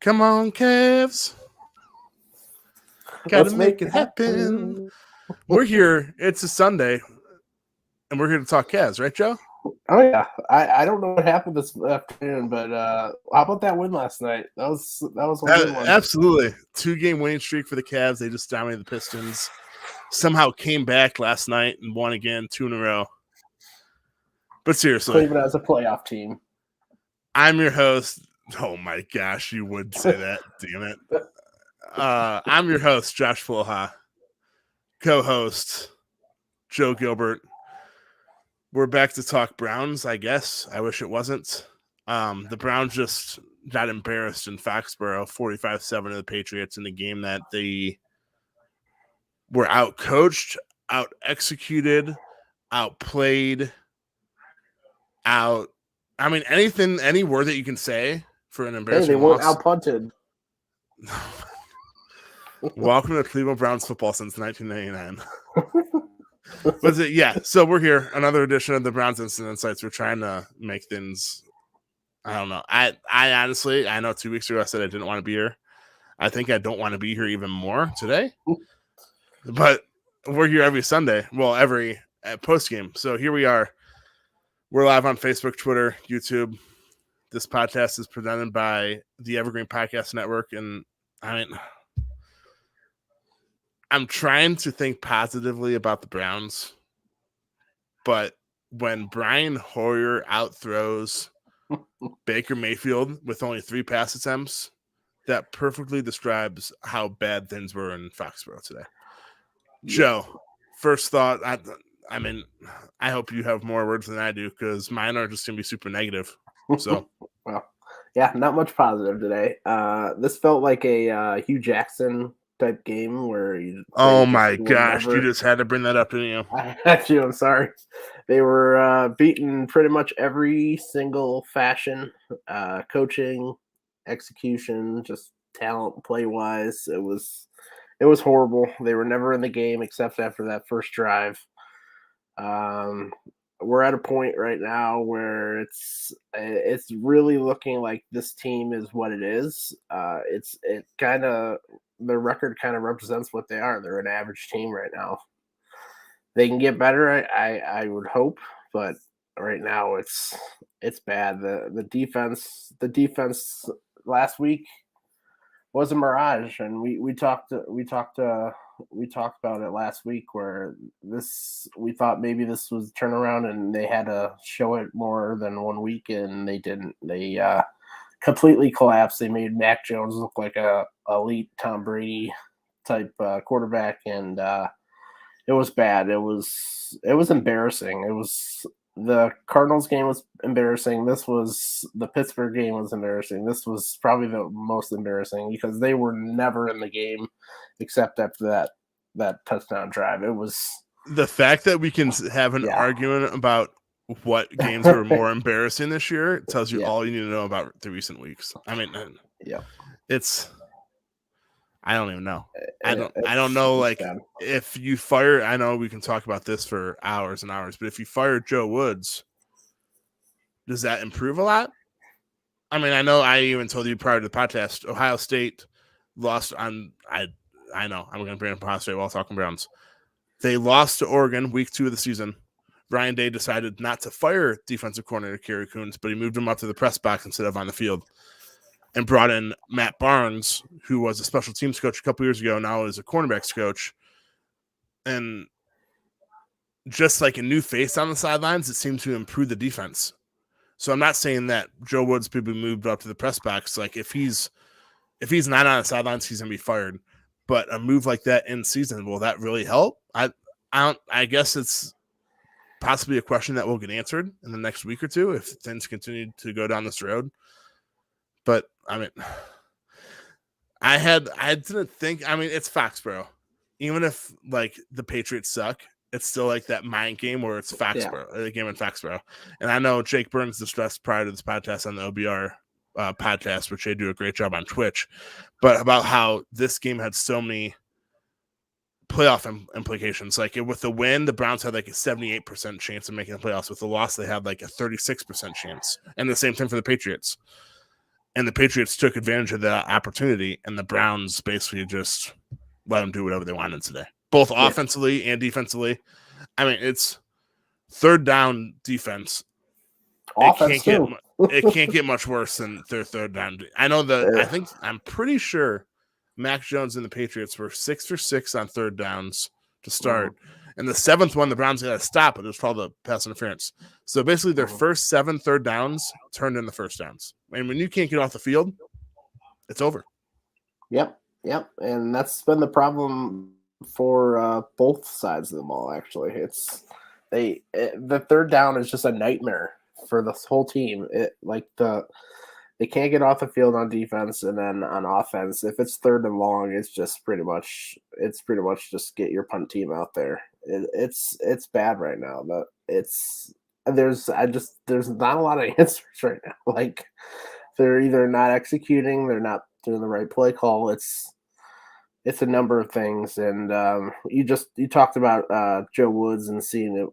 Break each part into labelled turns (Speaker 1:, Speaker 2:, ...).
Speaker 1: Come on, Cavs. Gotta make it happen. We're here. It's a Sunday, and we're here to talk Cavs, right, Joe?
Speaker 2: Oh yeah, I don't know what happened this afternoon, but how about that win last night? That was a good one.
Speaker 1: Absolutely, 2-game winning streak for the Cavs. They just dominated the Pistons. Somehow came back last night and won again, 2 in a row. But seriously,
Speaker 2: Cleveland as a playoff team.
Speaker 1: I'm your host. Oh my gosh, you would say that, damn it. I'm your host, Josh Floha. Co-host, Joe Gilbert. We're back to talk Browns, I guess. I wish it wasn't. The Browns just got embarrassed in Foxborough, 45-7 of the Patriots in a game that they were out-coached, out-executed, outplayed, any word that you can say for an embarrassing
Speaker 2: Hey, they weren't
Speaker 1: loss.
Speaker 2: out-punted.
Speaker 1: Welcome to Cleveland Browns football since 1999. Was it? Yeah. So we're here, another edition of the Browns Instant Insights. We're trying to make things. I don't know. I honestly, I know 2 weeks ago I said I didn't want to be here. I think I don't want to be here even more today. But we're here every Sunday. Well, every post game. So here we are. We're live on Facebook, Twitter, YouTube. This podcast is presented by the Evergreen Podcast Network, and I'm trying to think positively about the Browns, but when Brian Hoyer outthrows Baker Mayfield with only 3 pass attempts, that perfectly describes how bad things were in Foxborough today. Joe, first thought, I hope you have more words than I do because mine are just going to be super negative. So,
Speaker 2: well, yeah, not much positive today. This felt like a Hugh Jackson type game where you.
Speaker 1: Oh my gosh, you just had to bring that up, didn't you?
Speaker 2: Actually, I'm sorry. They were beaten pretty much every single fashion, coaching, execution, just talent, play wise. It was horrible. They were never in the game except after that first drive. We're at a point right now where it's really looking like this team is what it is. The record kind of represents what they are. They're an average team right now. They can get better, I would hope, but right now it's bad. The defense last week was a mirage, and we talked about it last week where we thought maybe this was a turnaround and they had to show it more than 1 week, and they didn't. They completely collapsed. They made Mac Jones look like a elite Tom Brady type quarterback, and it was bad. It was embarrassing. It was the Cardinals game was embarrassing. The Pittsburgh game was embarrassing. This was probably the most embarrassing because they were never in the game except after that touchdown drive. It was
Speaker 1: the fact that we can have an argument about what games were more embarrassing this year tells you all you need to know about the recent weeks. I don't even know. I don't know. Like, if you fire, I know we can talk about this for hours and hours, but if you fire Joe Woods, does that improve a lot? I mean, I know I even told you prior to the podcast, Ohio State lost on. I know I'm going to bring up Ohio State while talking Browns. They lost to Oregon week 2 of the season. Ryan Day decided not to fire defensive coordinator Kerry Coons, but he moved him up to the press box instead of on the field, and brought in Matt Barnes, who was a special teams coach a couple years ago, now is a cornerbacks coach. And just like a new face on the sidelines, it seemed to improve the defense. So I'm not saying that Joe Woods people moved up to the press box. Like, if he's not on the sidelines, he's going to be fired. But a move like that in season, will that really help? I guess it's possibly a question that will get answered in the next week or two if things continue to go down this road. But I didn't think. It's Foxborough. Even if like the Patriots suck, it's still like that mind game where it's Foxborough, the game in Foxborough. And I know Jake Burns discussed prior to this podcast on the OBR podcast, which they do a great job on Twitch, but about how this game had so many playoff implications. Like, with the win, the Browns had like a 78% chance of making the playoffs. With the loss, they had like a 36% chance, and the same thing for the Patriots. And the Patriots took advantage of that opportunity, and the Browns basically just let them do whatever they wanted today, both offensively and defensively. I mean, it's third down defense.
Speaker 2: Offense
Speaker 1: it can't get much worse than their third down. I know that I'm pretty sure Mac Jones and the Patriots were 6 for 6 on third downs to start. And the seventh one, the Browns got to stop it. It was called a pass interference. So basically, their first 7 third downs turned into first downs. And when you can't get off the field, it's over.
Speaker 2: Yep. And that's been the problem for both sides of the ball. Actually, the third down is just a nightmare for this whole team. They can't get off the field on defense, and then on offense, if it's third and long, it's pretty much just get your punt team out there. It's bad right now. There's not a lot of answers right now. Like, they're either not executing, they're not doing the right play call. It's a number of things, and you talked about Joe Woods and seeing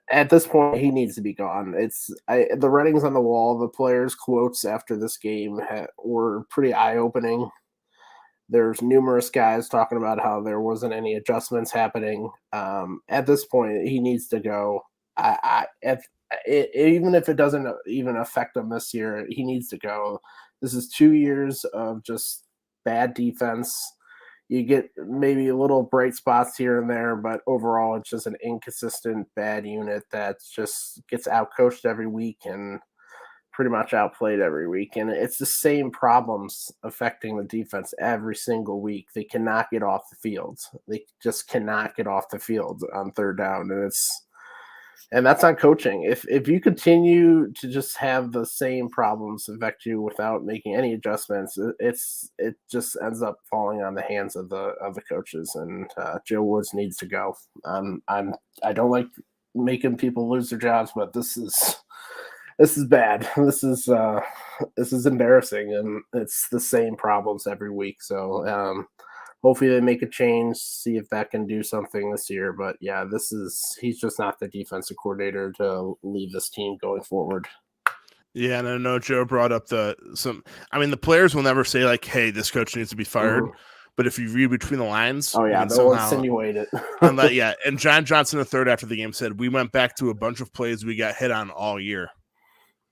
Speaker 2: at this point, he needs to be gone. The writings on the wall, the players' quotes after this game were pretty eye-opening. There's numerous guys talking about how there wasn't any adjustments happening. At this point, he needs to go. Even if it doesn't even affect him this year, he needs to go. This is 2 years of just bad defense. You get maybe a little bright spots here and there, but overall it's just an inconsistent bad unit that just gets outcoached every week and pretty much outplayed every week. And it's the same problems affecting the defense every single week. They cannot get off the field. They just cannot get off the field on third down. And that's on coaching. If you continue to just have the same problems affect you without making any adjustments, it just ends up falling on the hands of the coaches. And Joe Woods needs to go. I don't like making people lose their jobs, but this is bad. This is embarrassing, and it's the same problems every week. So hopefully they make a change, see if that can do something this year. But yeah, he's just not the defensive coordinator to lead this team going forward.
Speaker 1: Yeah, and I know Joe brought up the players will never say like, hey, this coach needs to be fired. Mm-hmm. But if you read between the lines,
Speaker 2: they'll insinuate it.
Speaker 1: And John Johnson III after the game said, we went back to a bunch of plays we got hit on all year.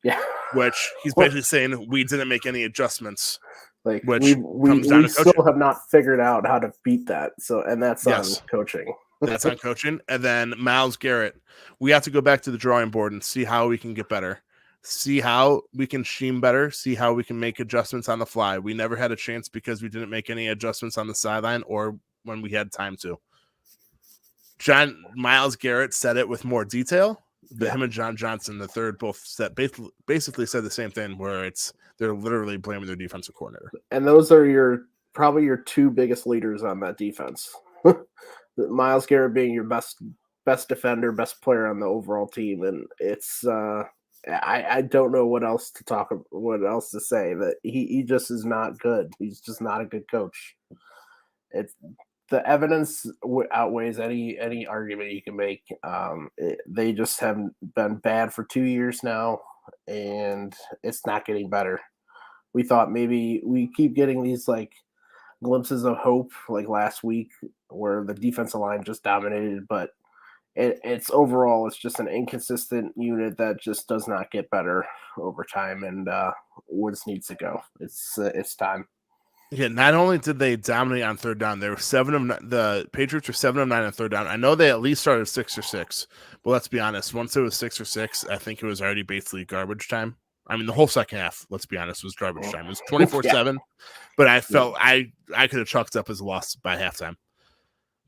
Speaker 2: Yeah.
Speaker 1: Which he's basically saying we didn't make any adjustments.
Speaker 2: Like, we still have not figured out how to beat that. So, and that's on coaching.
Speaker 1: That's on coaching. And then Myles Garrett, we have to go back to the drawing board and see how we can get better, see how we can scheme better, see how we can make adjustments on the fly. We never had a chance because we didn't make any adjustments on the sideline or when we had time to. Myles Garrett said it with more detail. Him and John Johnson III both basically said the same thing, where they're literally blaming their defensive coordinator.
Speaker 2: And those are probably your two biggest leaders on that defense. Myles Garrett being your best defender, best player on the overall team, and it's I don't know what else to say. That he just is not good. He's just not a good coach. The evidence outweighs any argument you can make. They just have been bad for 2 years now, and it's not getting better. We thought maybe we keep getting these like glimpses of hope, like last week where the defensive line just dominated, but it's overall it's just an inconsistent unit that just does not get better over time, and Woods needs to go. It's time.
Speaker 1: Yeah, not only did they dominate on third down, they were the Patriots were 7 of 9 on third down. I know they at least started 6 or 6, but let's be honest. Once it was 6 or 6, I think it was already basically garbage time. I mean, the whole second half, let's be honest, was garbage time. It was 24-7, but I felt I could have chalked up as a loss by halftime.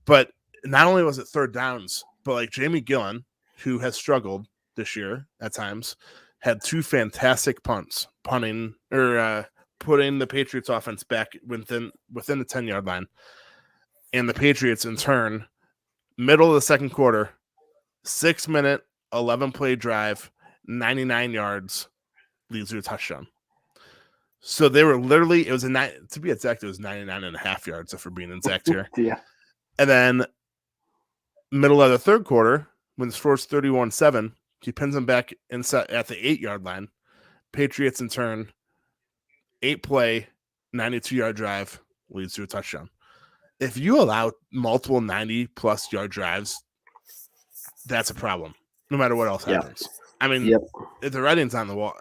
Speaker 1: But not only was it third downs, but like Jamie Gillen, who has struggled this year at times, had 2 fantastic punts, putting the Patriots offense back within the 10-yard line. And the Patriots, in turn, middle of the second quarter, 6-minute, 11-play drive, 99 yards, leads to a touchdown. So they were literally, to be exact, it was 99.5 yards, if we're being exact here.
Speaker 2: Yeah.
Speaker 1: And then middle of the third quarter, when the score's 31-7, he pins them back inside at the 8-yard line. Patriots, in turn, 8-play, 92-yard drive leads to a touchdown. If you allow multiple 90-plus yard drives, that's a problem, no matter what else happens. I mean, if the writing's on the wall,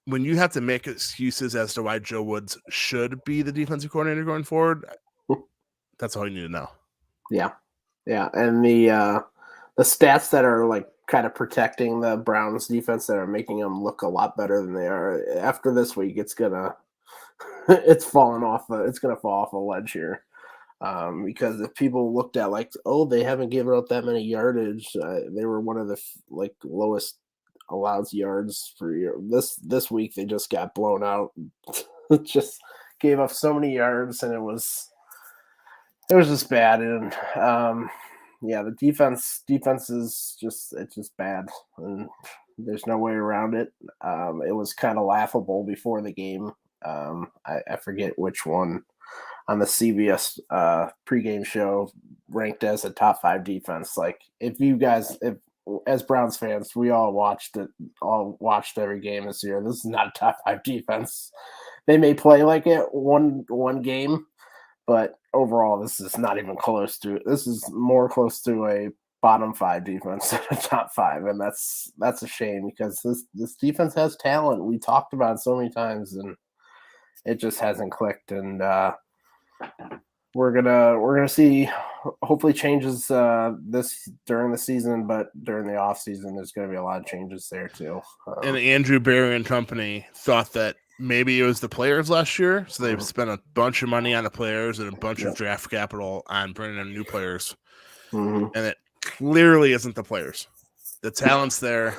Speaker 1: when you have to make excuses as to why Joe Woods should be the defensive coordinator going forward, that's all you need to know.
Speaker 2: Yeah. And the stats that are like kind of protecting the Browns defense that are making them look a lot better than they are after this week, it's gonna fall off a ledge here. Because if people looked at like, oh, they haven't given up that many yardage, they were one of the lowest allowed yards for this week. They just got blown out. Just gave up so many yards, and it was just bad. And the defense is just bad, and there's no way around it. It was kind of laughable before the game. I forget which one on the CBS pregame show ranked as a top 5 defense. Like, if as Browns fans, we all watched every game this year. This is not a top 5 defense. They may play like it one game, but overall, this is not even close to. This is more close to a bottom 5 defense than a top 5, and that's a shame, because this defense has talent. We talked about it so many times, and it just hasn't clicked. And we're gonna see hopefully changes this during the season, but during the off season, there's gonna be a lot of changes there too.
Speaker 1: And Andrew Berry and company thought that maybe it was the players last year, so they've spent a bunch of money on the players and a bunch of draft capital on bringing in new players, and it clearly isn't the players. The talent's there,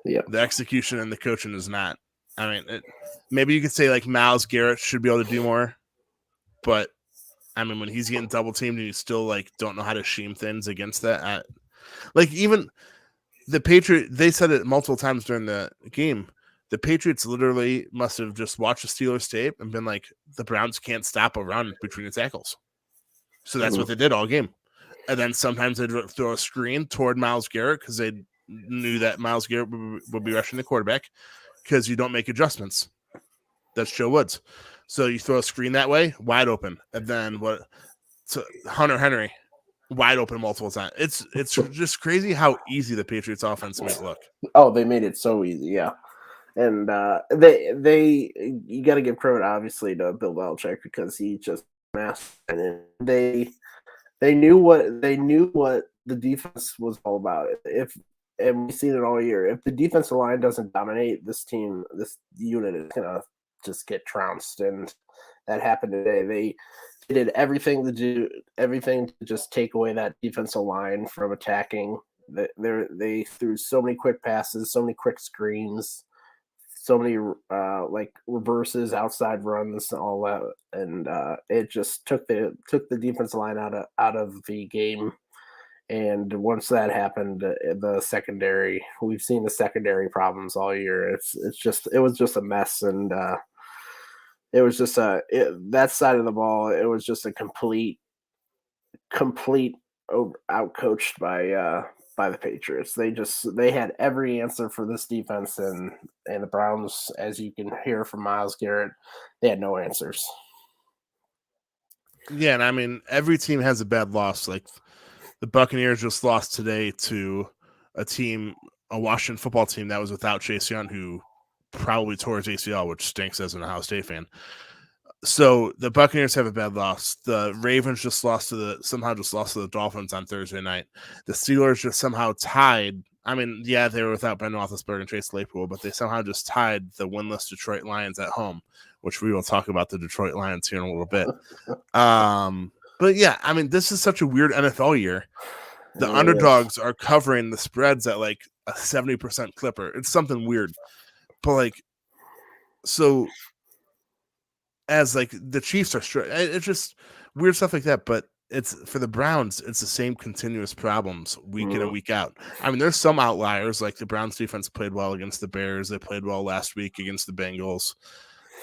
Speaker 1: the execution and the coaching is not. I mean, maybe you could say like Myles Garrett should be able to do more, but I mean, when he's getting double teamed and you still like don't know how to scheme things against that, like even the Patriots, they said it multiple times during the game. The Patriots literally must have just watched the Steelers tape and been like, the Browns can't stop a run between the tackles. So that's what they did all game. And then sometimes they'd throw a screen toward Myles Garrett because they knew that Myles Garrett would be rushing the quarterback, because you don't make adjustments. That's Joe Woods. So you throw a screen that way, wide open. And then Hunter Henry, wide open multiple times. It's just crazy how easy the Patriots offense made it look.
Speaker 2: Oh, they made it so easy, yeah. And they you got to give credit obviously to Bill Belichick, because he just mastered it. And they knew what the defense was all about. And we've seen it all year. If the defensive line doesn't dominate, this unit is gonna just get trounced, and that happened today. They did everything to just take away that defensive line from attacking. They threw so many quick passes, so many quick screens, so many like reverses, outside runs, all that, and it just took the defensive line out of the game. And once that happened, the secondary, we've seen the secondary problems all year. It was just a mess, and it was just that side of the ball. It was just a complete outcoached by the Patriots. They had every answer for this defense, and the Browns, as you can hear from Myles Garrett, they had no answers.
Speaker 1: Yeah, and I mean, every team has a bad loss. Like, the Buccaneers just lost today to a Washington football team that was without Chase Young, who probably tore his ACL, which stinks as an Ohio State fan. So the Buccaneers have a bad loss. The Ravens somehow just lost to the Dolphins on Thursday night. The Steelers just somehow tied. I mean, yeah, they were without Ben Roethlisberger and Chase Claypool, but they somehow just tied the winless Detroit Lions at home, which we will talk about the Detroit Lions here in a little bit. But yeah, I mean, this is such a weird NFL year. The underdogs are covering the spreads at like a 70% clipper. It's something weird. But like, so as like the Chiefs are it's just weird stuff like that. But it's for the Browns, it's the same continuous problems week in and week out. I mean, there's some outliers, like the Browns defense played well against the Bears. They played well last week against the Bengals.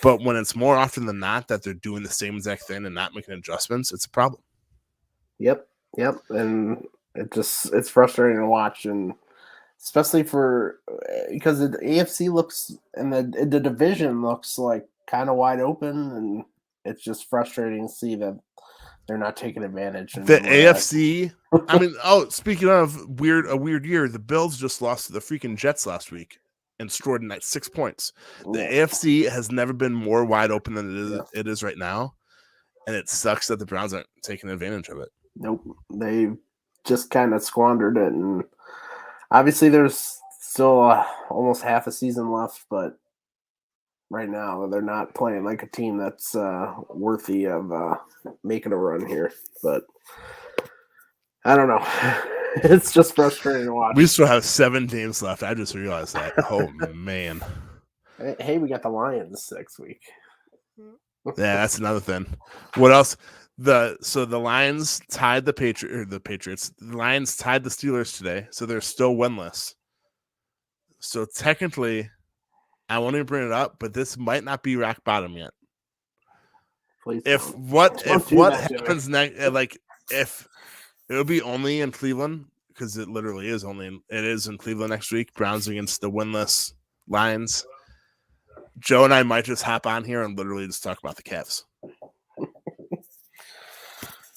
Speaker 1: But when it's more often than not that they're doing the same exact thing and not making adjustments, it's a problem.
Speaker 2: Yep. And it's frustrating to watch. And especially because the AFC looks and the division looks like kind of wide open, and it's just frustrating to see that they're not taking advantage.
Speaker 1: The AFC. I mean, speaking of a weird year, the Bills just lost to the freaking Jets last week and scored 6 points. The AFC has never been more wide open than it is right now, and it sucks that the Browns aren't taking advantage of it.
Speaker 2: Nope, they just kind of squandered it, and obviously there's still almost half a season left, but right now they're not playing like a team that's worthy of making a run here. But I don't know. It's just frustrating to watch.
Speaker 1: We still have 7 games left. I just realized that. Oh, man.
Speaker 2: Hey, we got the Lions next week.
Speaker 1: Yeah, that's another thing. What else? The Lions tied the Patriots. The Lions tied the Steelers today, so they're still winless. So technically, I won't even bring it up, but this might not be rock bottom yet.
Speaker 2: Please
Speaker 1: if what happens next, like if it'll be only in Cleveland, because it literally is in Cleveland next week. Browns against the winless Lions. Joe and I might just hop on here and literally just talk about the Cavs.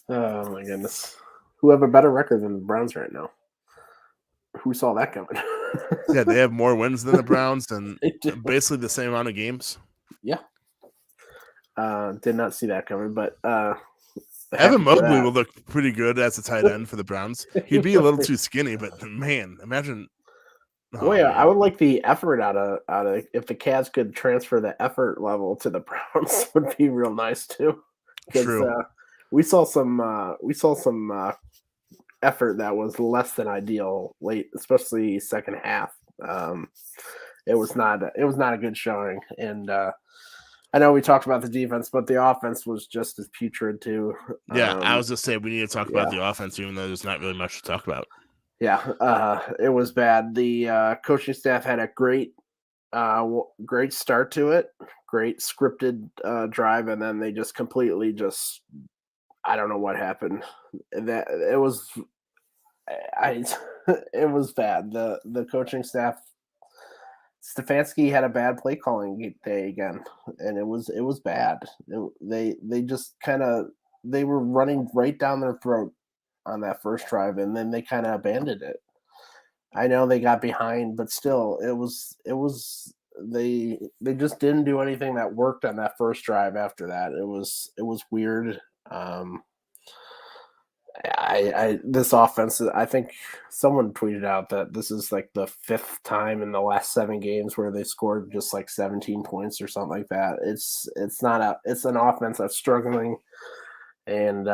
Speaker 2: Oh my goodness. Who have a better record than the Browns right now? Who saw that coming?
Speaker 1: Yeah, they have more wins than the Browns and basically the same amount of games.
Speaker 2: Yeah. Did not see that coming, but
Speaker 1: Evan Mobley will look pretty good as a tight end for the Browns. He'd be a little too skinny, but man, imagine.
Speaker 2: I would like the effort out of if the Cavs could transfer the effort level to the Browns would be real nice too.
Speaker 1: True.
Speaker 2: We saw some effort that was less than ideal late, especially second half. It was not a good showing, and I know we talked about the defense, but the offense was just as putrid too.
Speaker 1: Yeah, I was just saying we need to talk about the offense, even though there's not really much to talk about.
Speaker 2: Yeah, it was bad. The coaching staff had a great start to it, great scripted drive, and then they just completely I don't know what happened. That it was it was bad. The coaching staff, Stefanski had a bad play calling day again, and it was bad. They just they were running right down their throat on that first drive, and then they kind of abandoned it. I know they got behind, but still, they just didn't do anything that worked on that first drive. After that, it was weird. This offense, I think someone tweeted out that this is like the 5th time in the last 7 games where they scored just like 17 points or something like that. It's an offense that's struggling, and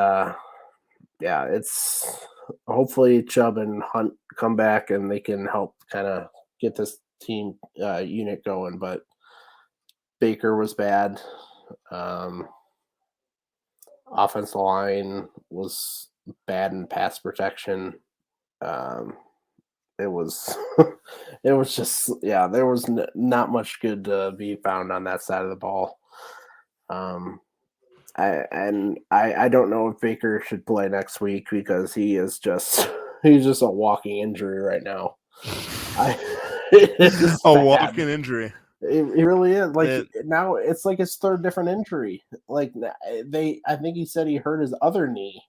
Speaker 2: it's hopefully Chubb and Hunt come back and they can help kind of get this team unit going. But Baker was bad. Offensive line was bad in pass protection. It was just there was not much good to be found on that side of the ball. I don't know if Baker should play next week because he's just a walking injury right now.
Speaker 1: A walking injury.
Speaker 2: It really is. Now it's like his 3rd different injury. Like I think he said he hurt his other knee,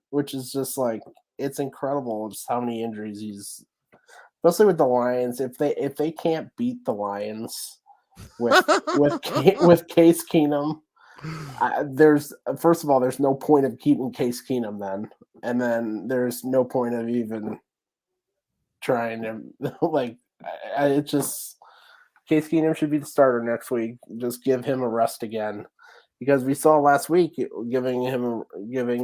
Speaker 2: which is just like it's incredible just how many injuries he's. Especially with the Lions, if they can't beat the Lions with Case Keenum, there's no point of keeping Case Keenum then, and then there's no point of even trying to it just. Case Keenum should be the starter next week. Just give him a rest again, because we saw last week giving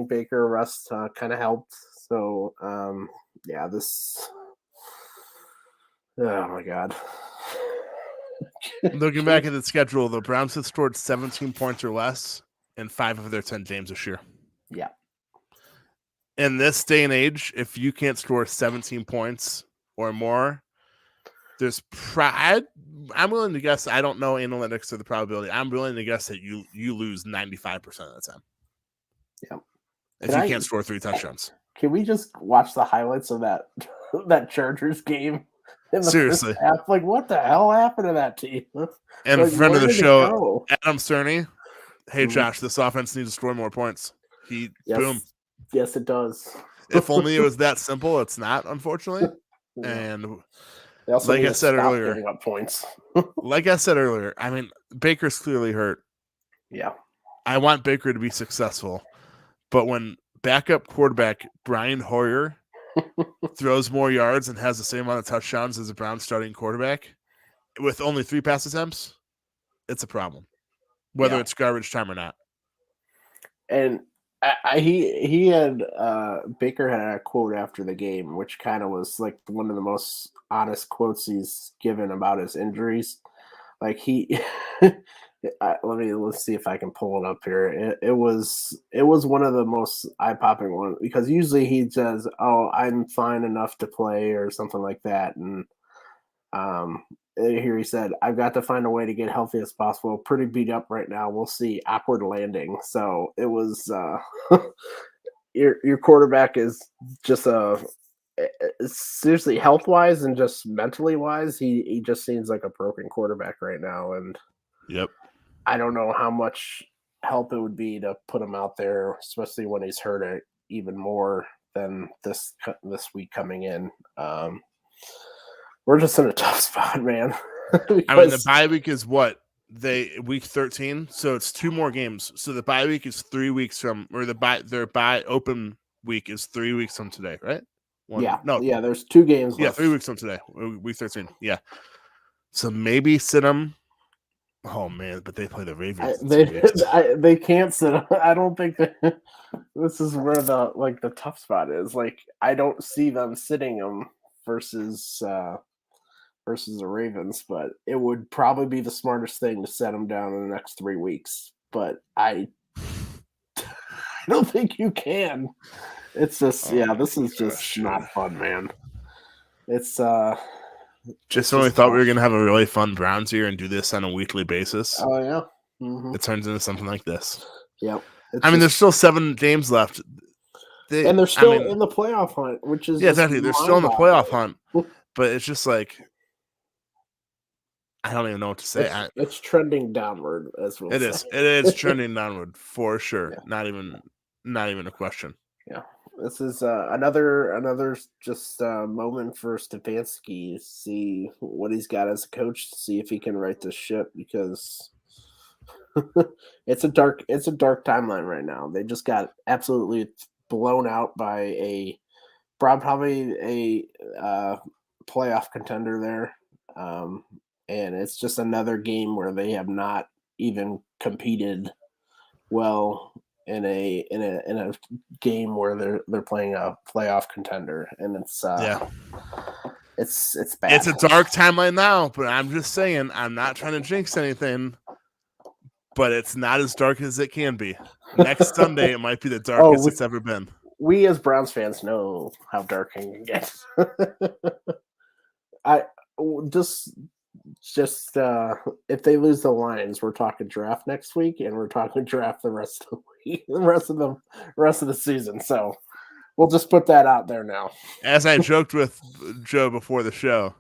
Speaker 2: Baker a rest kind of helped. So this. Oh my God.
Speaker 1: Looking back at the schedule, the Browns have scored 17 points or less in 5 of their 10 games this year.
Speaker 2: Yeah.
Speaker 1: In this day and age, if you can't score 17 points or more, there's I'm willing to guess. I don't know analytics or the probability. I'm willing to guess that you lose 95% of the time.
Speaker 2: Yeah.
Speaker 1: If you can't score 3 touchdowns.
Speaker 2: Can we just watch the highlights of that Chargers game? in the
Speaker 1: Seriously.
Speaker 2: first half. Like, what the hell happened to that team?
Speaker 1: And
Speaker 2: like,
Speaker 1: friend of the
Speaker 2: where did it
Speaker 1: show,
Speaker 2: go?
Speaker 1: Adam Cerny. Hey,
Speaker 2: Mhm.
Speaker 1: Josh, this offense needs to score more points. Boom.
Speaker 2: Yes, it does.
Speaker 1: If only it was that simple. It's not, unfortunately.
Speaker 2: Yeah.
Speaker 1: And
Speaker 2: They also
Speaker 1: like
Speaker 2: need
Speaker 1: I
Speaker 2: to
Speaker 1: said
Speaker 2: stop
Speaker 1: earlier,
Speaker 2: giving up points.
Speaker 1: I mean, Baker's clearly hurt.
Speaker 2: Yeah.
Speaker 1: I want Baker to be successful. But when backup quarterback Brian Hoyer throws more yards and has the same amount of touchdowns as a Browns starting quarterback with only 3 pass attempts, it's a problem, whether it's garbage time or not.
Speaker 2: And he had Baker had a quote after the game, which kind of was like one of the most honest quotes he's given about his injuries. Like he, let's see if I can pull it up here. It was one of the most eye popping ones because usually he says, "Oh, I'm fine enough to play" or something like that, and here he said, "I've got to find a way to get healthy as possible. Pretty beat up right now. We'll see. Awkward landing." So it was your quarterback is just seriously health wise and just mentally wise. He just seems like a broken quarterback right now, and
Speaker 1: Yep.
Speaker 2: I don't know how much help it would be to put him out there, especially when he's hurt it even more than this week coming in. We're just in a tough spot, man.
Speaker 1: I mean, the bye week is what? Week 13, so it's 2 more games. So the bye week is 3 weeks from, or their bye open week is 3 weeks from today, right?
Speaker 2: Yeah, there's 2 games left.
Speaker 1: 3 weeks from today, week 13. Yeah. So maybe sit them. Oh man, but they play the Ravens.
Speaker 2: They can't sit. I don't think that this is where the tough spot is. Like, I don't see them sitting them versus the Ravens, but it would probably be the smartest thing to set them down in the next 3 weeks. But I don't think you can. It's just this is just not fun, man. It's
Speaker 1: just when we thought we were gonna have a really fun Browns year and do this on a weekly basis.
Speaker 2: Oh yeah.
Speaker 1: It turns into something like this.
Speaker 2: Yep.
Speaker 1: I mean, there's still 7 games left.
Speaker 2: And they're still in the playoff hunt, which is
Speaker 1: exactly. They're still in the playoff hunt, but it's just like I don't even know what to say.
Speaker 2: It's trending downward, as we'll say.
Speaker 1: It is trending downward for sure. Yeah. Not even a question.
Speaker 2: Yeah, this is another just moment for Stefanski. See what he's got as a coach. See if he can right this ship because it's a dark timeline right now. They just got absolutely blown out by probably a playoff contender there. And it's just another game where they have not even competed well in a game where they're playing a playoff contender, and it's bad.
Speaker 1: It's a dark timeline now, but I'm just saying, I'm not trying to jinx anything, but it's not as dark as it can be. Next Sunday, it might be the darkest it's ever been.
Speaker 2: We as Browns fans know how dark it can get. I just if they lose the Lions, we're talking draft next week, and we're talking draft the rest of the week, the rest of the season. So we'll just put that out there now.
Speaker 1: As I joked with Joe before the show,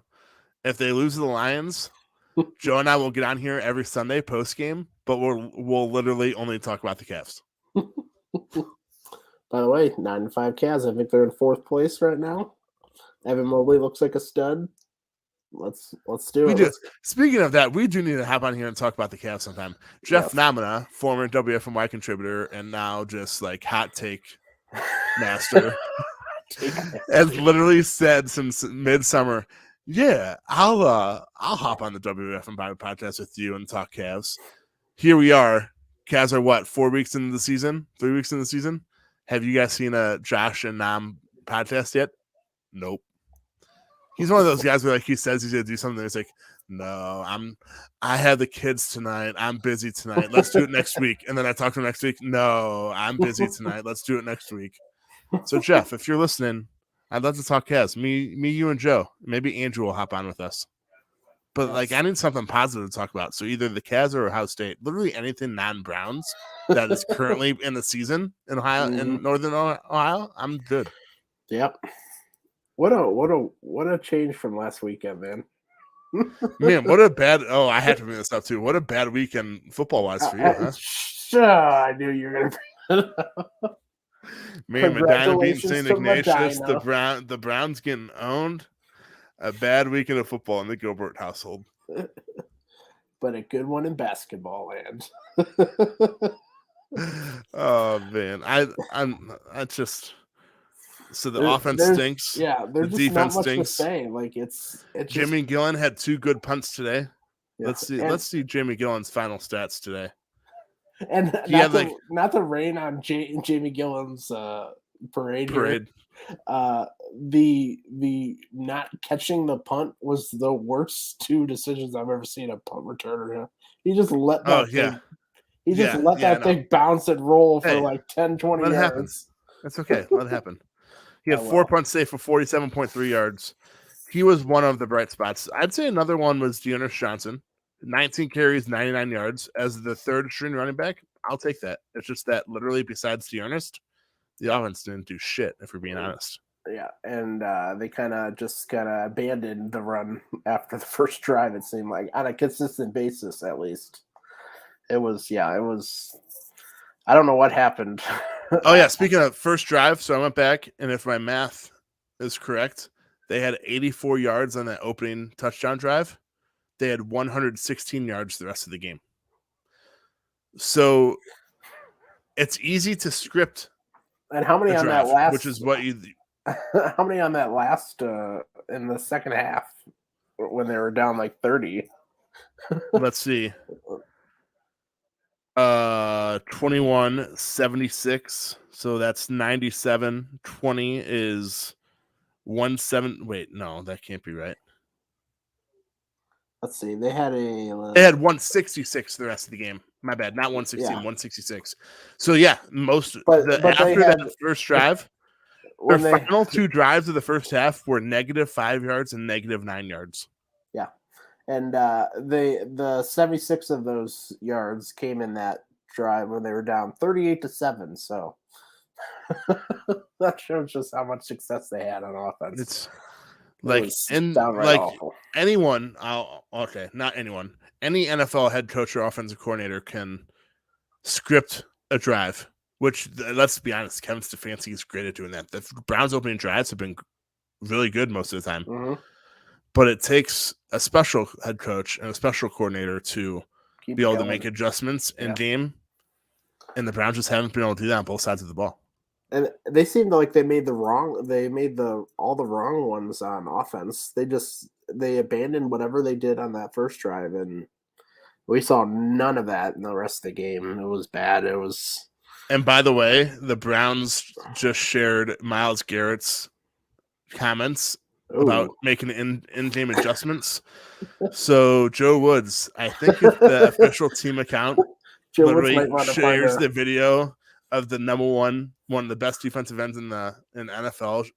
Speaker 1: if they lose the Lions, Joe and I will get on here every Sunday post game, but we'll literally only talk about the Cavs.
Speaker 2: By the way, 9-5 Cavs. I think they're in 4th place right now. Evan Mobley looks like a stud. Let's do it.
Speaker 1: Speaking of that, we do need to hop on here and talk about the Cavs sometime. Jeff Namina, former WFMY contributor and now just like hot take master, has literally said since midsummer, "Yeah, I'll hop on the WFMY podcast with you and talk Cavs." Here we are. Cavs are what, 4 weeks into the season? 3 weeks into the season? Have you guys seen a Josh and Nam podcast yet? Nope. He's one of those guys where like he says he's gonna do something. It's like, no, I have the kids tonight. I'm busy tonight. Let's do it next week. And then I talk to him next week. No, I'm busy tonight. Let's do it next week. So Jeff, if you're listening, I'd love to talk Cavs. Me, you, and Joe. Maybe Andrew will hop on with us. But like, I need something positive to talk about. So either the Cavs or Ohio State. Literally anything non-Browns that is currently in the season in Ohio, in Northern Ohio. I'm good.
Speaker 2: Yep. What a change from last weekend, man.
Speaker 1: Man, what a bad. Oh, I have to bring this up too. What a bad weekend football wise for you, huh?
Speaker 2: I knew you were gonna bring that up.
Speaker 1: Man, Medina beating
Speaker 2: Congratulations
Speaker 1: St.
Speaker 2: to
Speaker 1: Ignatius.
Speaker 2: Medina.
Speaker 1: The Browns getting owned. A bad weekend of football in the Gilbert household.
Speaker 2: But a good one in basketball land.
Speaker 1: Oh man, I just so the offense
Speaker 2: there's
Speaker 1: stinks.
Speaker 2: there's
Speaker 1: The
Speaker 2: just not
Speaker 1: defense
Speaker 2: much to
Speaker 1: stinks.
Speaker 2: say. Like it's just
Speaker 1: Jimmy Gillen had 2 good punts today.
Speaker 2: yeah.
Speaker 1: Let's see Jimmy Gillen's final stats today.
Speaker 2: And
Speaker 1: He had like
Speaker 2: not to rain on Jamie Gillen's parade here. The not catching the punt was the worst 2 decisions I've ever seen a punt returner. He just let that thing. He just let that thing bounce and roll for like 10, 20
Speaker 1: let
Speaker 2: yards.
Speaker 1: It happen. That's okay. Let it happen. He had 4 punts saved for 47.3 yards. He was one of the bright spots. I'd say another one was Dearness Johnson. 19 carries, 99 yards as the third string running back. I'll take that. It's just that literally besides Dearness, the offense didn't do shit, if we're being honest.
Speaker 2: Yeah, and they kind of abandoned the run after the first drive, it seemed like, on a consistent basis, at least. It was. I don't know what happened.
Speaker 1: Oh, yeah, speaking of first drive, so I went back, and if my math is correct, they had 84 yards on that opening touchdown drive. They had 116 yards the rest of the game. So it's easy to script.
Speaker 2: And how many on that last?
Speaker 1: Which is what you.
Speaker 2: How many on that last in the second half when they were down like 30?
Speaker 1: Let's see. 21, 76. So that's 97. 20 is 17. Wait, no, that can't be right.
Speaker 2: Let's see. They had
Speaker 1: 166 the rest of the game. My bad. Not 116, 166. So yeah, after that first drive, their final 2 drives of the first half were -5 yards and -9 yards.
Speaker 2: Yeah. And the 76 of those yards came in that drive when they were down 38-7. So that shows just how much success they had on offense.
Speaker 1: It's awful. Anyone, not anyone. Any NFL head coach or offensive coordinator can script a drive. Which, let's be honest, Kevin Stefanski is great at doing that. The Browns' opening drives have been really good most of the time.
Speaker 2: Mm-hmm.
Speaker 1: But it takes a special head coach and a special coordinator to be able to make adjustments in game. And the Browns just haven't been able to do that on both sides of the ball.
Speaker 2: And they seemed like they made all the wrong ones on offense. They abandoned whatever they did on that first drive, and we saw none of that in the rest of the game. It was bad. It was.
Speaker 1: And by the way, the Browns just shared Myles Garrett's comments about making in-game adjustments. So Joe Woods, I think if the official team account literally shares the video of the one of the best defensive ends in NFL,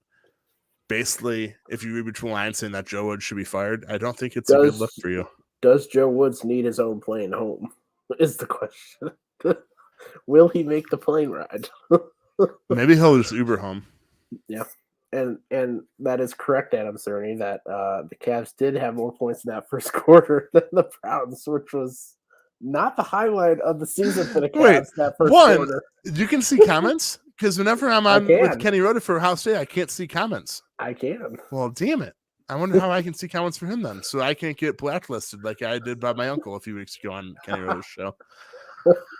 Speaker 1: basically, if you read between lines saying that Joe Woods should be fired, I don't think it's a good look for you.
Speaker 2: Does Joe Woods need his own plane home? Is the question. Will he make the plane ride?
Speaker 1: Maybe he'll just Uber home.
Speaker 2: Yeah. And that is correct, Adam Cerny, that the Cavs did have more points in that first quarter than the Browns, which was not the highlight of the season for the Cavs. That first quarter.
Speaker 1: You can see comments? Because whenever I'm on with Kenny Rhoda for House Day, I can't see comments.
Speaker 2: I can.
Speaker 1: Well, damn it. I wonder how I can see comments for him then, so I can't get blacklisted like I did by my uncle a few weeks ago on Kenny Rhoda's show.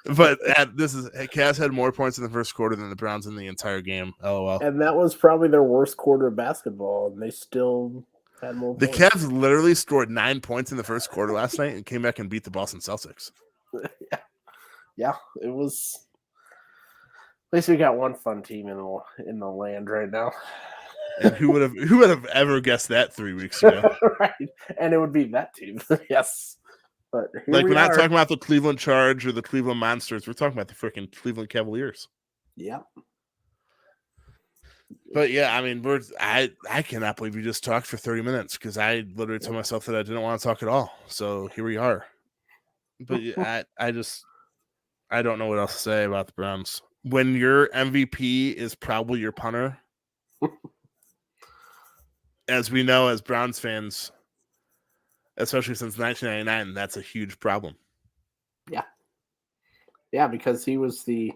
Speaker 1: But Cavs had more points in the first quarter than the Browns in the entire game. LOL.
Speaker 2: And that was probably their worst quarter of basketball, and they still had more
Speaker 1: points. The Cavs literally scored 9 points in the first quarter last night and came back and beat the Boston Celtics.
Speaker 2: Yeah, it was. At least we got one fun team in the land right now.
Speaker 1: And who would have ever guessed that 3 weeks ago?
Speaker 2: Right, and it would be that team. Yes. But
Speaker 1: we're not talking about the Cleveland Charge or the Cleveland Monsters. We're talking about the freaking Cleveland Cavaliers.
Speaker 2: Yeah.
Speaker 1: But yeah, I mean, I cannot believe we just talked for 30 minutes because I literally told myself that I didn't want to talk at all. So here we are. But I don't know what else to say about the Browns. When your MVP is probably your punter, as we know, as Browns fans, especially since 1999, that's a huge problem.
Speaker 2: Yeah, because he was the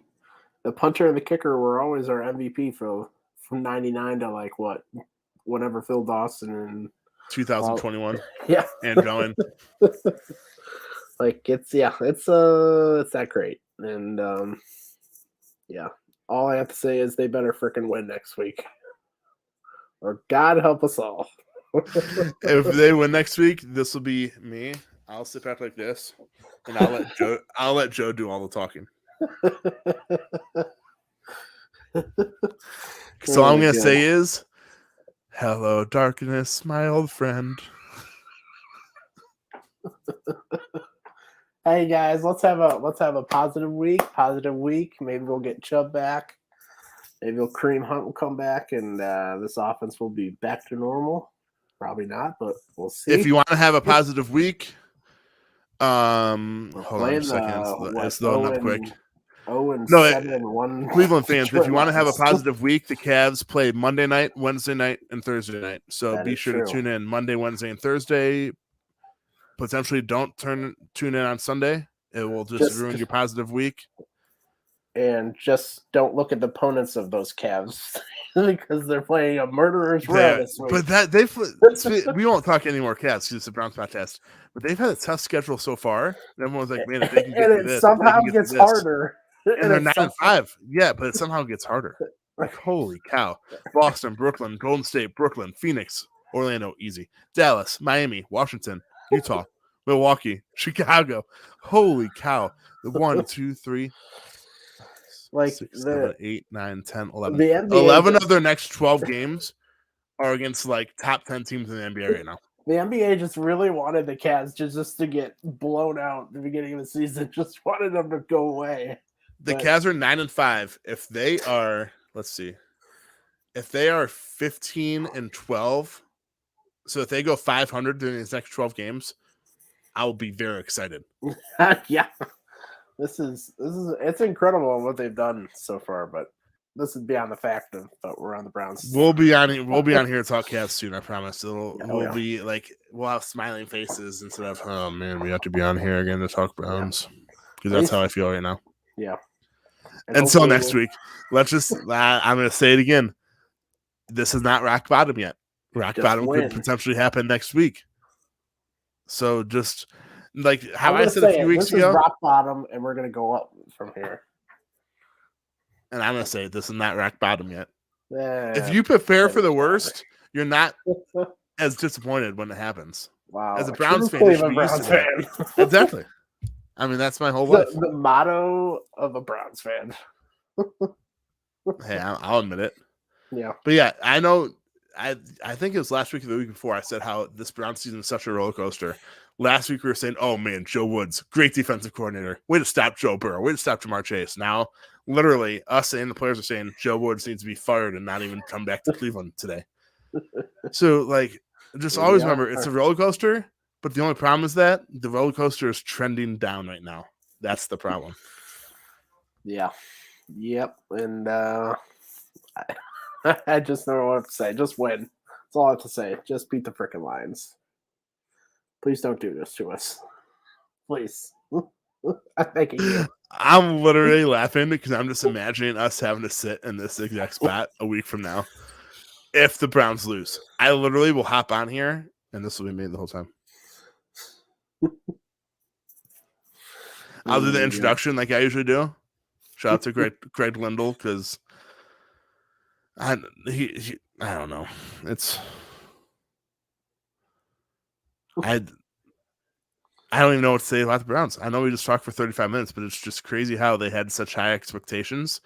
Speaker 2: punter and the kicker were always our MVP from 99 to like whenever Phil Dawson and
Speaker 1: 2021.
Speaker 2: Yeah.
Speaker 1: And going.
Speaker 2: Like it's that great. And yeah. All I have to say is they better freaking win next week. Or God help us all.
Speaker 1: If they win next week, this will be me. I'll sit back like this, and I'll let Joe do all the talking. So all I'm gonna say is, "Hello, darkness, my old friend."
Speaker 2: Hey guys, let's have a positive week. Maybe we'll get Chubb back. Maybe Kareem Hunt will come back, and this offense will be back to normal. Probably not, but we'll see.
Speaker 1: If you want to have a positive week, hold on a second. It's loading up quick.
Speaker 2: 0-7-1.
Speaker 1: Cleveland fans, if you want to have a positive week, the Cavs play Monday night, Wednesday night, and Thursday night. So be sure to tune in Monday, Wednesday, and Thursday. Potentially don't tune in on Sunday. It will just ruin your positive week.
Speaker 2: And just don't look at the opponents of those Cavs because they're playing a murderer's row this week.
Speaker 1: But we won't talk any more Cavs because it's a Browns podcast. But they've had a tough schedule so far. Everyone's like, man, if they can get through this,
Speaker 2: somehow gets harder.
Speaker 1: And they're 9-5. Yeah, but it somehow gets harder. Like, holy cow. Boston, Brooklyn, Golden State, Brooklyn, Phoenix, Orlando, easy. Dallas, Miami, Washington, Utah, Milwaukee, Chicago. Holy cow. The 1, 2, 3,
Speaker 2: like
Speaker 1: 6, 7, 8, 9, 10, 11.
Speaker 2: The NBA
Speaker 1: 11 of their next 12 games are against like top 10 teams in the NBA right now.
Speaker 2: The NBA just really wanted the Cavs just to get blown out at the beginning of the season. Just wanted them to go away.
Speaker 1: The Cavs are 9-5. If they are, let's see, if they are 15-12, so if they go 500 during these next 12 games, I will be very excited.
Speaker 2: Yeah, it's incredible what they've done so far, but this is beyond the fact of that we're on the Browns.
Speaker 1: We'll be on here to talk Cavs soon. I promise. Be like we'll have smiling faces instead of oh man, we have to be on here again to talk Browns because that's how I feel right now.
Speaker 2: Yeah.
Speaker 1: Until next week, let's just. I'm going to say it again. This is not rock bottom yet. Rock bottom could potentially happen next week. So just like how I said a few weeks ago,
Speaker 2: rock bottom, and we're going to go up from here.
Speaker 1: And I'm going to say this is not rock bottom yet. If you prepare for the worst, you're not as disappointed when it happens.
Speaker 2: Wow.
Speaker 1: As a Browns fan, you should be used to that. Exactly. I mean, that's my whole life.
Speaker 2: The motto of a Browns fan.
Speaker 1: Hey, I'll admit it.
Speaker 2: Yeah.
Speaker 1: But yeah, I know. I think it was last week or the week before I said how this Browns season is such a roller coaster. Last week we were saying, oh man, Joe Woods, great defensive coordinator. Way to stop Joe Burrow. Way to stop Jamar Chase. Now, literally, us and the players are saying Joe Woods needs to be fired and not even come back to Cleveland today. So, like, just always remember, it's a roller coaster. But the only problem is that the roller coaster is trending down right now. That's the problem.
Speaker 2: Yeah. Yep. And I just don't know what to say. Just win. That's all I have to say. Just beat the freaking Lions. Please don't do this to us. Please. I'm thanking you.
Speaker 1: I'm literally laughing because I'm just imagining us having to sit in this exact spot a week from now if the Browns lose. I literally will hop on here, and this will be me the whole time. I'll do the introduction like I usually do. Shout out to Greg Lindell because I don't know. I don't even know what to say about the Browns. I know we just talked for 35 minutes, but it's just crazy how they had such high expectations.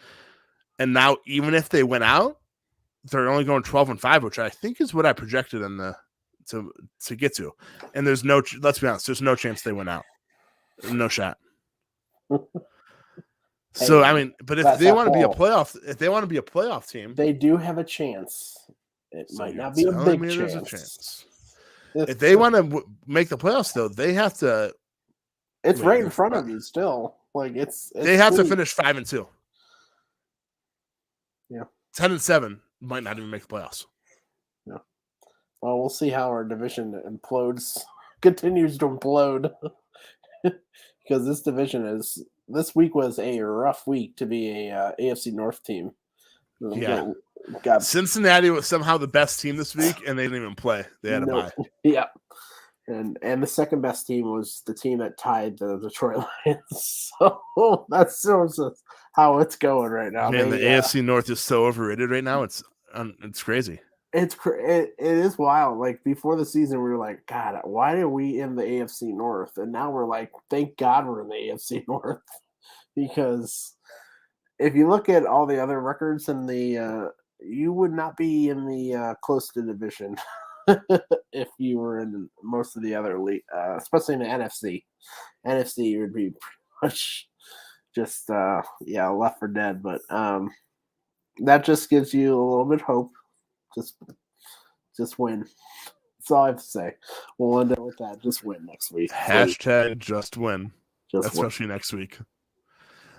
Speaker 1: And now even if they went out, they're only going 12-5, which I think is what I projected in to get to. And there's let's be honest, there's no chance they went out. No shot. So I mean, but if they want to be a playoff team,
Speaker 2: they do have a chance. It might not be a big chance.
Speaker 1: If they want to make the playoffs, though, they have to.
Speaker 2: It's right in front of you still. Like it's
Speaker 1: they have to finish 5-2.
Speaker 2: Yeah,
Speaker 1: 10-7 might not even make the playoffs.
Speaker 2: No, Well, we'll see how our division continues to implode. Because this week was a rough week to be a AFC North team.
Speaker 1: Yeah. Cincinnati was somehow the best team this week, and they didn't even play. They had a bye.
Speaker 2: Yeah. And the second best team was the team that tied the Detroit Lions. So that's how it's going right now.
Speaker 1: Man, the AFC North is so overrated right now. It's crazy.
Speaker 2: It is wild. Like before the season, we were like, God, why are we in the AFC North? And now we're like, thank God we're in the AFC North, because if you look at all the other records in the, you would not be in the close to division if you were in most of the other league, especially in the NFC. NFC would be pretty much just left for dead. But that just gives you a little bit of hope. Just win. That's all I have to say. We'll end it with that. Just win next week.
Speaker 1: Hashtag just win. Especially next week.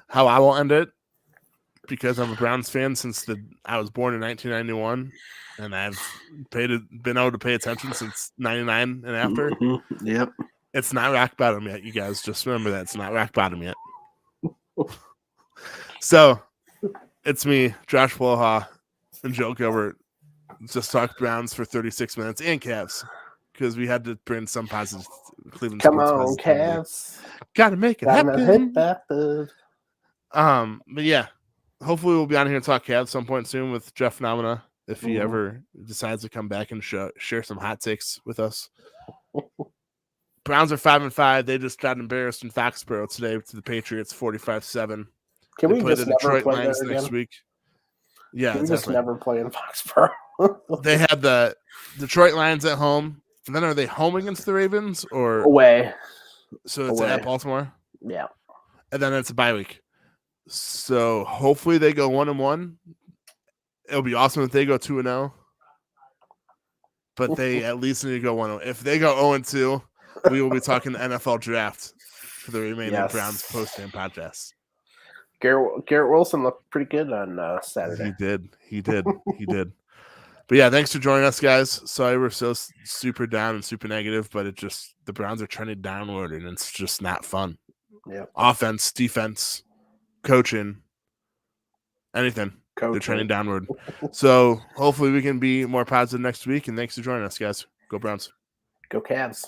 Speaker 1: How I will end it, because I'm a Browns fan since I was born in 1991, and I've been able to pay attention since 99 and after.
Speaker 2: Mm-hmm. Yep.
Speaker 1: It's not rock bottom yet, you guys. Just remember that. It's not rock bottom yet. So, it's me, Josh Floha, and Joe Gilbert. Just talked Browns for 36 minutes and Cavs, because we had to bring some positive Cleveland
Speaker 2: sports.
Speaker 1: Come on,
Speaker 2: Cavs.
Speaker 1: Gotta make it happen. But yeah, hopefully we'll be on here and talk Cavs some point soon with Jeff Nomina, if he ever decides to come back and share some hot takes with us. Browns are 5-5. They just got embarrassed in Foxborough today to the Patriots, 45-7.
Speaker 2: Can we
Speaker 1: play
Speaker 2: just
Speaker 1: the Detroit
Speaker 2: never play
Speaker 1: Lions
Speaker 2: there
Speaker 1: next
Speaker 2: again?
Speaker 1: week? Yeah,
Speaker 2: Can we just never play in Foxborough?
Speaker 1: They had the Detroit Lions at home, and then are they home against the Ravens or
Speaker 2: away?
Speaker 1: So it's at Baltimore.
Speaker 2: Yeah,
Speaker 1: and then it's a bye week. So hopefully they go 1-1. It'll be awesome if they go 2-0. But they at least need to go 1-0. If they go 0-2, we will be talking the NFL draft for the remaining Browns post-game podcast.
Speaker 2: Garrett Wilson looked pretty good on Saturday.
Speaker 1: He did. But yeah, thanks for joining us, guys. Sorry we're so super down and super negative, but the Browns are trending downward, and it's just not fun.
Speaker 2: Yeah.
Speaker 1: Offense, defense, coaching, anything. They're trending downward. So hopefully we can be more positive next week, and thanks for joining us, guys. Go Browns.
Speaker 2: Go Cavs.